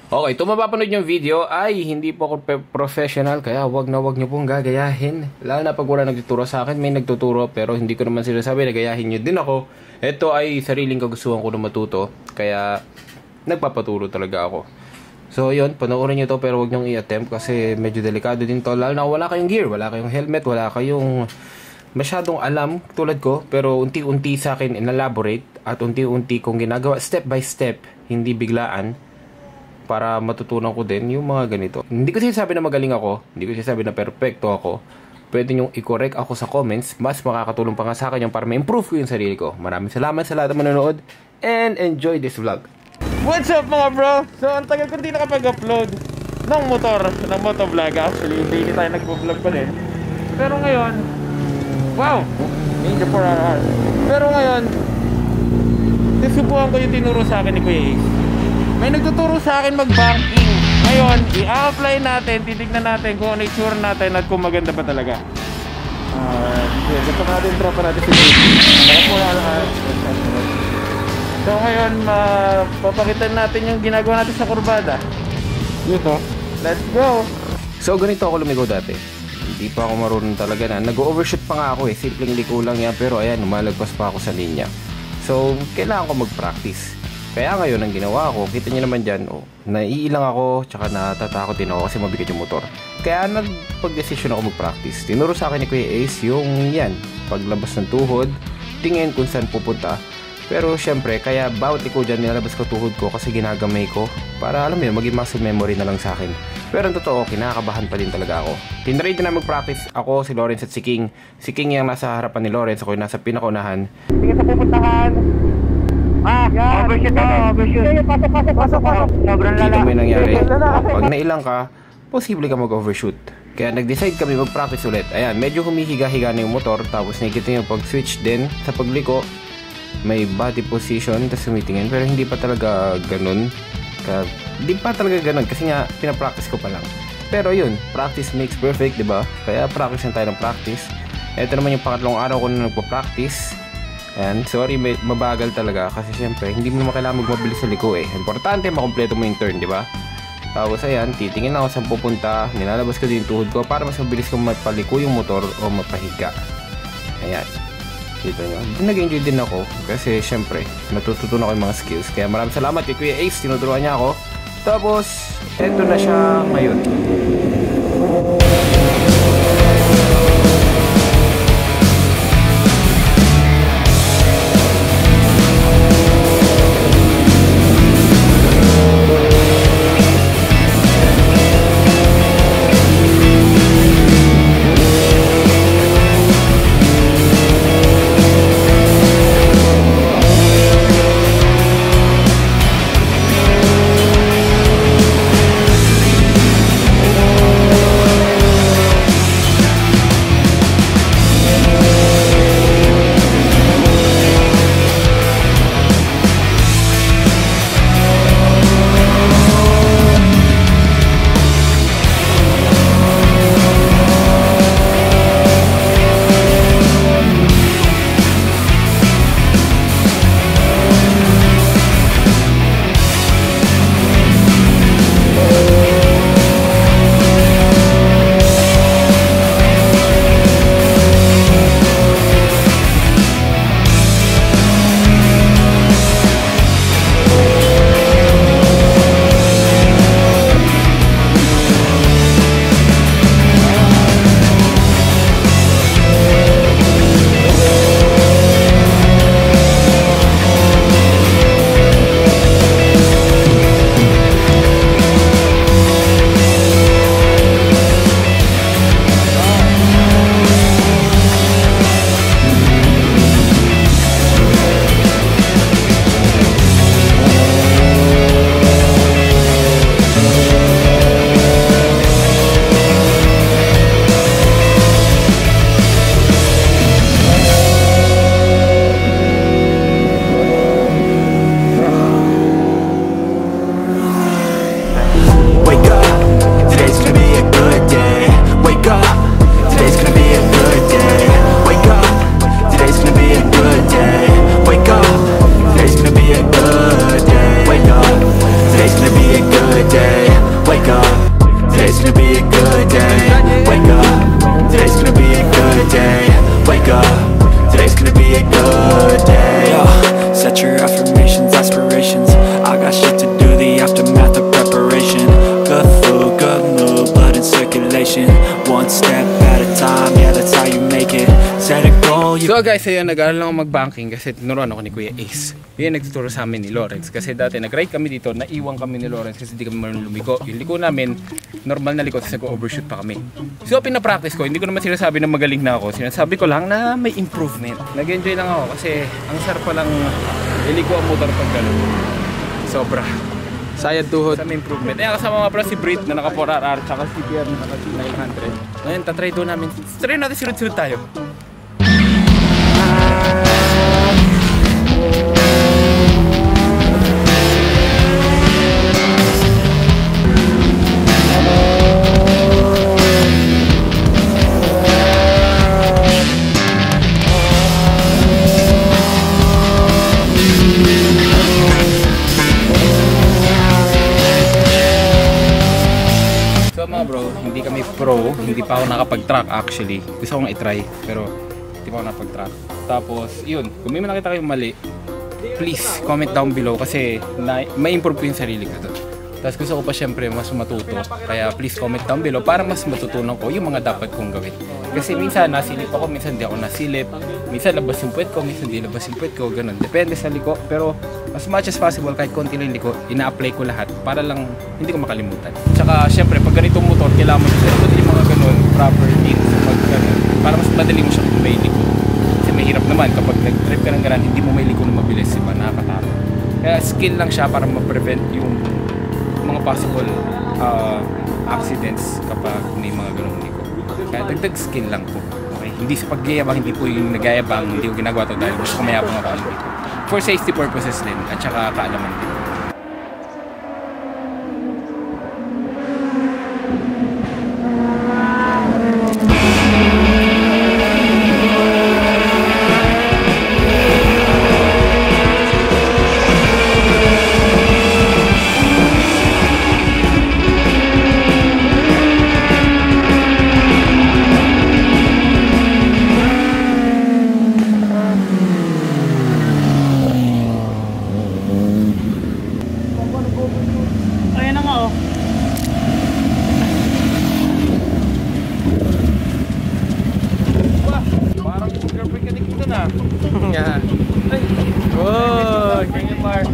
Okay, ito mapapanood yung video ay hindi po ako professional, kaya wag na wag nyo pong gagayahin. Lalo na pag wala nagtuturo sa akin, may nagtuturo pero hindi ko naman sinasabi na gayahin nyo din ako. Ito ay sariling kagustuhan ko na matuto, kaya nagpapaturo talaga ako. So yun, panoorin nyo to pero wag nyo i-attempt kasi medyo delikado din to. Lalo na wala kayong gear, wala kayong helmet, wala kayong masyadong alam tulad ko. Pero unti-unti sa akin in-elaborate at unti-unti kong ginagawa step by step, hindi biglaan, para matutunan ko din yung mga ganito. Hindi ko sinasabi na magaling ako, hindi ko sinasabi na perfecto ako. Pwede nyo i-correct ako sa comments, mas makakatulong pa nga sa akin yung para ma-improve ko yung sarili ko. Maraming salamat sa lahat ng manonood and enjoy this vlog. What's up mga bro? So ang tagal ko hindi nakapag-upload ng motor, ng motovlog. Actually, hindi tayo nag-vlog pa din. Pero ngayon, wow! Medyo 4 hours. Pero ngayon, susubukan ko yung tinuro sa akin ni Kuya Ace. May nagtuturo sa akin mag-banking. Ngayon, i-apply natin, titignan natin kung ano itsura natin at kung maganda ba talaga. Gusto natin yung tropa natin si So ngayon, papakitan natin yung ginagawa natin sa kurbada. Ito, let's go! So ganito ako lumigo dati. Hindi pa ako marunong talaga na. Nag-overshoot pa nga ako eh. Simpleng liko lang yan. Pero ayan, lumalagpas pa ako sa linya. So, kailangan ko mag-practice. Kaya ngayon, ang ginawa ko, kita nyo naman dyan, naiilang ako, tsaka natatakot din ako kasi mabigat yung motor. Kaya nagpag-desisyon ako mag-practice. Tinuro sa akin ni Kuya Ace yung yan, paglabas ng tuhod, tingin kung saan pupunta. Pero syempre, kaya bawat liko dyan, nilalabas ko tuhod ko kasi ginagamay ko para alam mo yun, maging muscle memory na lang sa akin. Pero ang totoo, kinakabahan pa din talaga ako. Tinry din na mag-practice ako, si Lawrence at si King. Si King yung nasa harapan ni Lawrence, ako yung nasa pinakaunahan. Sige sa pupuntahan. Overshoot na. Overshoot. Pasok. Sobrang lala. Dito may nangyari. Pag nailang ka, posible ka mag-overshoot. Kaya nag-decide kami mag-practice ulit. Ayan, medyo humihiga-higa na yung motor. Tapos nakikita nyo pag-switch din sa pagliko. May body position, tapos sumitingin. Pero hindi pa talaga ganun. Hindi pa talaga ganun. Kasi nga, pinapractice ko pa lang. Pero yun, practice makes perfect, diba? Kaya practice na tayo ng practice. Ito naman yung pangatlong araw ko na nagpa-practice. Ayan, sorry, mabagal talaga kasi syempre hindi mo naman kailangan magmabilis sa liko eh. Importante makumpleto mo yung turn, di ba? Tapos ayan, titingin ako saan pupunta, nilalabas ko din yung tuhod ko para mas mabilis kong mapaliko yung motor o mapahiga. Ayan, kita nyo. Nag-enjoy din ako kasi syempre natututunan ako yung mga skills. Kaya maraming salamat kay Kuya Ace, tinuturuan niya ako. Tapos, eto na siya ngayon. So guys, ayun, nag-aaral lang ako mag-banking kasi tinuruan ako ni Kuya Ace. Yun nagtuturo sa amin ni Lawrence kasi dati nag-ride kami dito, naiwan kami ni Lawrence kasi hindi kami marunong lumiko. Yung liko namin, normal na liko, tapos nag-overshoot pa kami. So pinapractice ko, hindi ko naman sinasabi na magaling na ako. Sinasabi ko lang na may improvement. Nag-enjoy lang ako kasi ang sarap palang iliko ang motor pag gano'n. Sobra. Sayad tuhod. Sa may improvement. Ayan, kasama mga pala si Brit na naka 4RR tsaka si Pierre na naka 900. Ngayon, tatry doon namin. Try natin sunod-sunod tayo. Hindi kami pro, hindi pa ako nakapag-track actually. Gusto kong i-try pero hindi pa ako nakapag-track. Tapos yun, kung may nakita kayong mali, please comment down below kasi may improve ko yung sarili ko doon. Tapos gusto ko pa syempre mas matuto, kaya please comment down below para mas matutunan ko yung mga dapat kong gawin. Kasi minsan nasilip ako, minsan di ako nasilip, minsan labas yung puwet ko, minsan di labas yung puwet ko, ganun. Depende sa liko, pero as much as possible kahit konti lang liko, ina-apply ko lahat para lang hindi ko makalimutan. Tsaka syempre pag ganitong motor, kailangan mo sa yung mga ganun, proper tips, pag ganun, para mas madali mo siya kung may liko. Kasi mahirap naman kapag nag-trip ka ng ganun, hindi mo may liko na mabilis, diba? Nakakatakot. Kaya skill lang siya para ma-prevent yung mga possible accidents kapag may mga ganung liko. Kaya dagdag skill lang po. Okay? Hindi sa pagyayabang, hindi po yung nagayabang, hindi ko ginagawa to dahil gusto ko mayabang ako ang liko. For safety purposes din at saka kaalaman din. Oh, thank you, Mark.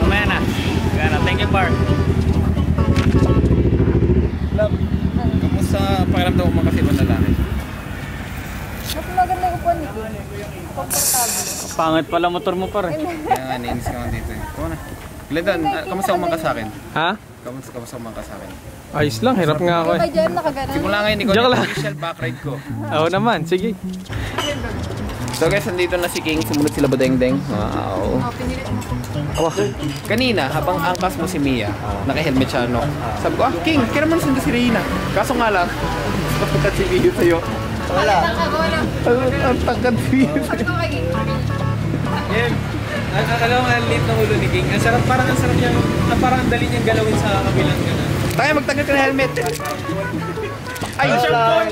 Mamaya na. Thank you, Mark. Love, kamusta pakiramdam mo kasi ibang lalaki? Mas maganda yung upuan nito. Komportable. Pangit pala motor mo, par. Kaya nga, nainis ka nga dito eh. Ikaw na. Glendan, kamusta umangka sa akin? Ha? Kamusta umangka sa akin? Ayos lang, hirap nga ako eh. Kay Jem nakaganan. Simula ngayon, ikaw Joke na lang. official back ride ko. Oo naman, sige. So guys, nandito na si King. Sumunod sila ba deng-deng? Wow. Pinilit mo. Kanina, habang angkas mo si Mia, naka-helmet siya, no? Sabi ko, King, kaya naman sundo si Reina. Kaso nga lang, pagkat si Mia sa'yo. Wala. Ang tangkad si Mia sa'yo. Alam mo, ang liit ng ulo ni King. Parang ang sarap niya, parang ang dali niyang galawin sa kabilang gano'n. Tayo, magtanggal ka ng helmet. Ay,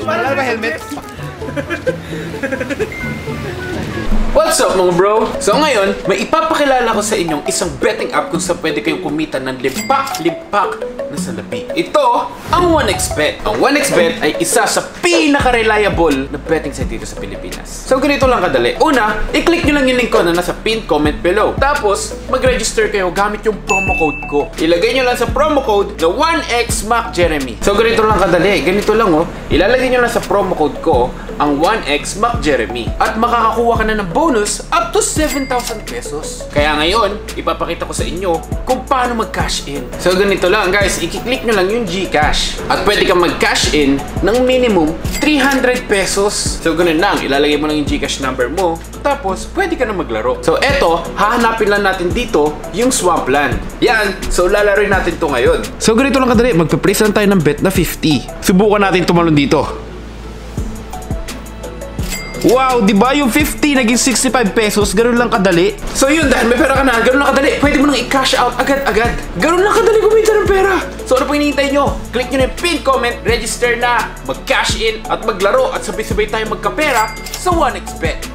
wala ba helmet? What's up mga bro? So ngayon, may ipapakilala ko sa inyong isang betting app kung saan pwede kayong kumita ng limpak-limpak na salapi. Ito, ang 1xBet. Ang 1xBet ay isa sa pinaka-reliable na betting site dito sa Pilipinas. So ganito lang kadali. Una, i-click nyo lang yung link ko na nasa pinned comment below. Tapos, mag-register kayo gamit yung promo code ko. Ilagay nyo lang sa promo code na 1xMacJeremy. So ganito lang kadali. Ganito lang oh. Ilalagay nyo lang sa promo code ko ang 1xMacJeremy. At makakakuha ka na ng bonus up to 7,000 pesos. Kaya ngayon, ipapakita ko sa inyo kung paano mag-cash in. So ganito lang guys, i-click nyo lang yung GCash. At pwede kang mag-cash in ng minimum 300 pesos. So ganun lang, ilalagay mo lang yung GCash number mo. Tapos, pwede ka na maglaro. So eto, hahanapin lang natin dito yung Swampland. Yan, so lalaroin natin to ngayon. So ganito lang kadali, magpe-place lang tayo ng bet na 50. Subukan natin tumalon dito. Wow, di ba yung 50 naging 65 pesos? Ganun lang kadali. So yun, dahil may pera ka na, ganun lang kadali. Pwede mo nang i-cash out agad-agad. Ganun lang kadali kumita ng pera. So ano pa hinihintay nyo? Click nyo na yung pin comment, register na, mag-cash in, at maglaro, at sabay-sabay tayo magkapera sa 1xBet.